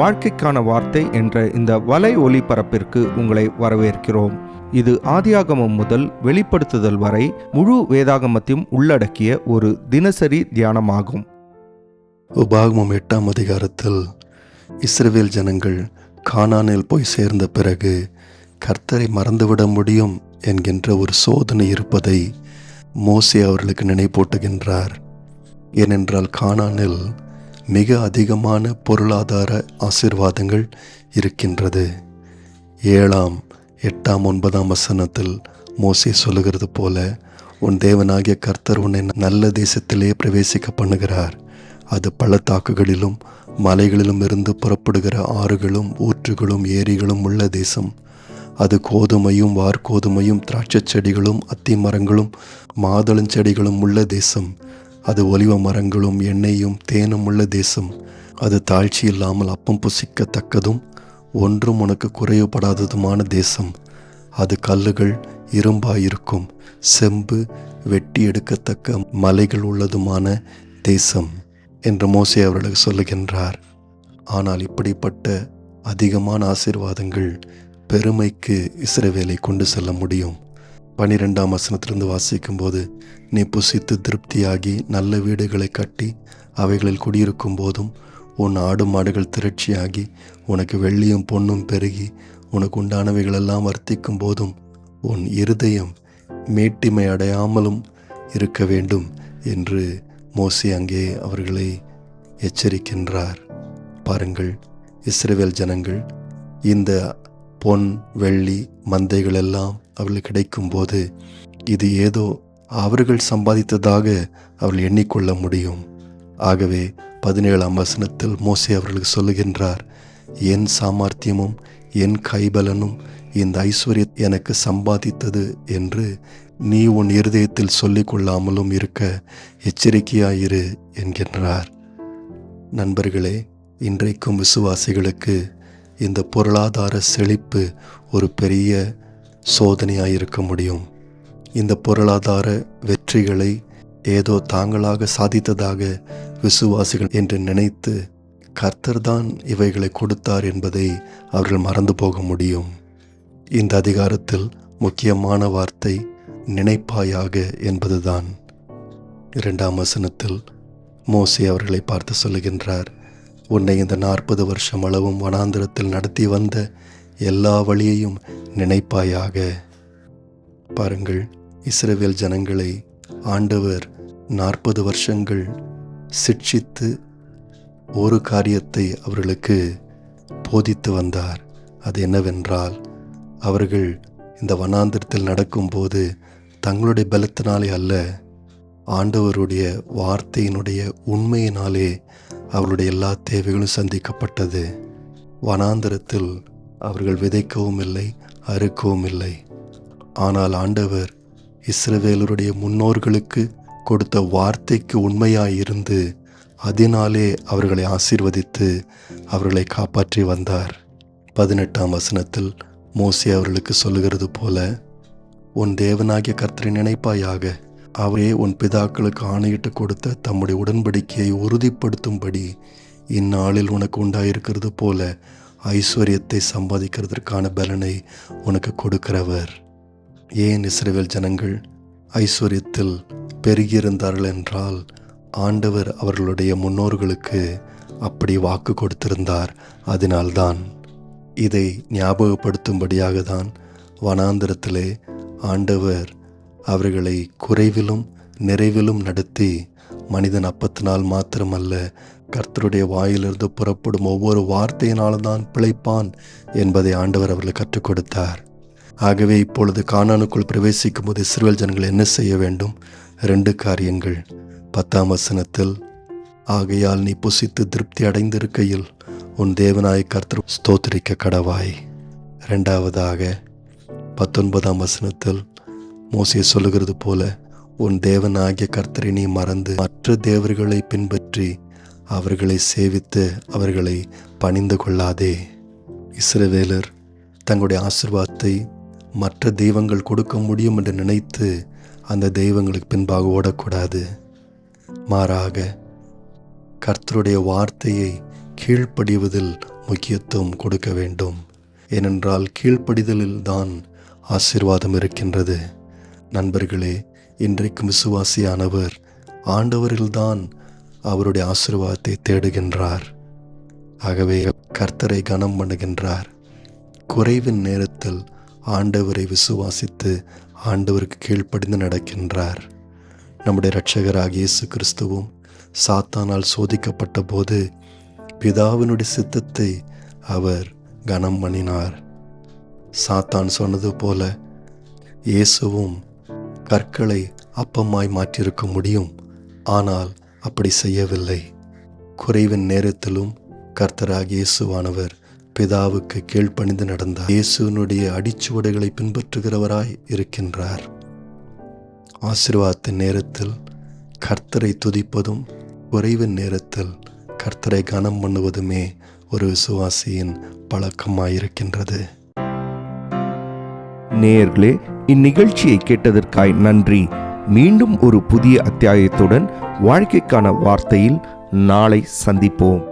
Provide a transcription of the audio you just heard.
வாழ்க்கைக்கான வார்த்தை என்ற இந்த வலை ஒளிபரப்பிற்கு உங்களை வரவேற்கிறோம். இது ஆதியாகமம் முதல் வெளிப்படுத்துதல் வரை முழு வேதாகமத்தையும் உள்ளடக்கிய ஒரு தினசரி தியானமாகும். உபாகமம் 8ஆம் அதிகாரத்தில் இஸ்ரவேல் ஜனங்கள் கானானில் போய் சேர்ந்த பிறகு கர்த்தரை மறந்துவிட முடியும் என்கின்ற ஒரு சோதனை இருப்பதை மோசே அவர்களுக்கு நினைப்பூட்டுகின்றார். ஏனென்றால் கானானில் மிக அதிகமான பொருளாதார ஆசீர்வாதங்கள் இருக்கின்றது. 7ஆம் 8ஆம் 9ஆம் வசனத்தில் மோசே சொல்லுகிறது போல, உன் தேவனாகிய கர்த்தர் உன்னை நல்ல தேசத்திலே பிரவேசிக்க பண்ணுகிறார். அது பள்ளத்தாக்குகளிலும் மலைகளிலும் இருந்து புறப்படுகிற ஆறுகளும் ஊற்றுகளும் ஏரிகளும் உள்ள தேசம். அது கோதுமையும் வார்கோதுமையும் திராட்சை செடிகளும் அத்தி மரங்களும் மாதுளஞ்செடிகளும் உள்ள தேசம். அது ஒலிவ மரங்களும் எண்ணெயும் தேனும் உள்ள தேசம். அது தாழ்ச்சி இல்லாமல் அப்பம் புசிக்கத்தக்கதும் ஒன்றும் உனக்கு குறைவுபடாததுமான தேசம். அது கல்லுகள் இரும்பாயிருக்கும், செம்பு வெட்டி எடுக்கத்தக்க மலைகள் உள்ளதுமான தேசம் என்று மோசே அவர்களுக்கு சொல்லுகின்றார். ஆனால் இப்படிப்பட்ட அதிகமான ஆசீர்வாதங்கள் பெருமைக்கு இஸ்ரவேலை கொண்டு செல்ல முடியும். 12ஆம் வசனத்திலிருந்து வாசிக்கும்போது, நீ புசித்து திருப்தியாகி நல்ல வீடுகளை கட்டி அவைகளில் குடியிருக்கும் போதும், உன் ஆடு மாடுகள் திரட்சியாகி உனக்கு வெள்ளியும் பொன்னும் பெருகி உனக்கு உண்டானவைகளெல்லாம் வர்த்திக்கும் போதும், உன் இருதயம் மேட்டிமை அடையாமலும் இருக்க வேண்டும் என்று மோசே அங்கே அவர்களை எச்சரிக்கின்றார். பாருங்கள், இஸ்ரவேல் ஜனங்கள் இந்த பொன் வெள்ளி மந்தைகள் எல்லாம் அவர்களுக்கு கிடைக்கும் போது இது ஏதோ அவர்கள் சம்பாதித்ததாக அவர்கள் எண்ணிக்கொள்ள முடியும். ஆகவே 17ஆம் வசனத்தில் மோசே அவர்களுக்கு சொல்லுகின்றார், என் சாமர்த்தியமும் என் கைபலனும் இந்த ஐஸ்வர்யம் எனக்கு சம்பாதித்தது என்று நீ உன் இருதயத்தில் சொல்லிக் கொள்ளாமலும் இருக்க எச்சரிக்கையாயிரு என்கின்றார். நண்பர்களே, இன்றைக்கும் விசுவாசிகளுக்கு இந்த பொருளாதார செழிப்பு ஒரு பெரிய சோதனையாயிருக்க முடியும். இந்த பொருளாதார வெற்றிகளை ஏதோ தாங்களாக சாதித்ததாக விசுவாசிகள் என்று நினைத்து கர்த்தர்தான் இவைகளை கொடுத்தார் என்பதை அவர்கள் மறந்து போக முடியும். இந்த அதிகாரத்தில் முக்கியமான வார்த்தை நினைப்பாயாக என்பதுதான். 2ஆம் வசனத்தில் மோசே அவர்களை பார்த்து சொல்லுகின்றார், உன்னை இந்த 40 வருஷம் அளவும் வனாந்திரத்தில் நடத்தி வந்த எல்லா வழியையும் நினைப்பாயாக. பாருங்கள், இஸ்ரவேல் ஜனங்களை ஆண்டவர் 40 வருஷங்கள் சிட்சித்து ஒரு காரியத்தை அவர்களுக்கு போதித்து வந்தார். அது என்னவென்றால், அவர்கள் இந்த வனாந்திரத்தில் நடக்கும்போது தங்களுடைய பலத்தினாலே அல்ல, ஆண்டவருடைய வார்த்தையினுடைய உண்மையினாலே அவர்களுடைய எல்லா தேவைகளும் சந்திக்கப்பட்டது. வனாந்திரத்தில் அவர்கள் விதைக்கவும் இல்லை, அறுக்கவும் இல்லை. ஆனால் ஆண்டவர் இஸ்ரவேலருடைய முன்னோர்களுக்கு கொடுத்த வார்த்தைக்கு உண்மையாயிருந்து அதனாலே அவர்களை ஆசீர்வதித்து அவர்களை காப்பாற்றி வந்தார். 18ஆம் வசனத்தில் மோசே அவர்களுக்கு சொல்லுகிறது போல, உன் தேவனாகிய கர்த்தரை நினைப்பாயாக, அவரே உன் பிதாக்களுக்கு ஆணையிட்டு கொடுத்த தம்முடைய உடன்படிக்கையை உறுதிப்படுத்தும்படி இந்நாளில் உனக்கு உண்டாயிருக்கிறது போல ஐஸ்வர்யத்தை சம்பாதிக்கிறதற்கான பலனை உனக்கு கொடுக்கிறவர். ஏன் இஸ்ரவேல் ஜனங்கள் ஐஸ்வர்யத்தில் பெருகியிருந்தார்கள் என்றால், ஆண்டவர் அவர்களுடைய முன்னோர்களுக்கு அப்படி வாக்கு கொடுத்திருந்தார். அதனால்தான் இதை ஞாபகப்படுத்தும்படியாக தான் வனாந்திரத்திலே ஆண்டவர் அவர்களை குறைவிலும் நிறைவிலும் நடத்தி, மனிதன் அப்பத்தினால் மாத்திரமல்ல கர்த்தருடைய வாயிலிருந்து புறப்படும் ஒவ்வொரு வார்த்தையினால்தான் பிழைப்பான் என்பதை ஆண்டவர் அவர்களுக்கு கற்றுக் கொடுத்தார். ஆகவே இப்பொழுது கானானுக்குள் பிரவேசிக்கும் போது இஸ்ரவேல் ஜனங்கள் என்ன செய்ய வேண்டும்? 2 காரியங்கள். 10ஆம் வசனத்தில், ஆகையால் நீ புசித்து திருப்தி அடைந்திருக்கையில் உன் தேவனாய் கர்த்தர் ஸ்தோத்திரிக்க கடவாய். 2ஆவதாக 19ஆம் வசனத்தில் மோசே சொல்லுகிறது போல, உன் தேவனாகிய கர்த்தரை நீ மறந்து மற்ற தேவர்களை பின்பற்றி அவர்களை சேவித்து அவர்களை பணிந்து கொள்ளாதே. இஸ்ரவேலர் தங்களுடைய ஆசீர்வாதத்தை மற்ற தெய்வங்கள் கொடுக்க முடியும் என்று நினைத்து அந்த தெய்வங்களுக்கு பின்பாக ஓடக்கூடாது. மாறாக கர்த்தருடைய வார்த்தையை கீழ்ப்படிவதில் முக்கியத்துவம் கொடுக்க வேண்டும். ஏனென்றால் கீழ்ப்படிதலில்தான் ஆசீர்வாதம் இருக்கின்றது. நண்பர்களே, இன்றைக்கும் விசுவாசியானவர் ஆண்டவரில்தான் அவருடைய ஆசீர்வாதத்தை தேடுகின்றார். ஆகவே கர்த்தரை கனம் பண்ணுகின்றார். குறைவின் நேரத்தில் ஆண்டவரை விசுவாசித்து ஆண்டவருக்கு கீழ்ப்படிந்து நடக்கின்றார். நம்முடைய இரட்சகராகிய இயேசு கிறிஸ்துவும் சாத்தானால் சோதிக்கப்பட்ட போது பிதாவினுடைய சித்தத்தை அவர் கனம் பண்ணினார். சாத்தான் சொன்னது போல இயேசுவும் கற்களை அப்பமாய் மாற்றியிருக்க முடியும். ஆனால் அப்படி செய்யவில்லை. குறைவின் நேரத்திலும் கர்த்தராகிய இயேசுவானவர் பிதாவுக்கு கீழ்ப்பணிந்து நடந்தார். இயேசுவினுடைய அடிச்சுவடுகளை பின்பற்றுகிறவராய் இருக்கின்றார். ஆசீர்வாதத்தின் நேரத்தில் கர்த்தரை துதிப்பதும் குறைவின் நேரத்தில் கர்த்தரை கனம் பண்ணுவதுமே ஒரு விசுவாசியின் பழக்கமாயிருக்கின்றது. நேயர்களே, இந்நிகழ்ச்சியை கேட்டதற்காய் நன்றி. மீண்டும் ஒரு புதிய அத்தியாயத்துடன் வாழ்க்கைக்கான வார்த்தையில் நாளை சந்திப்போம்.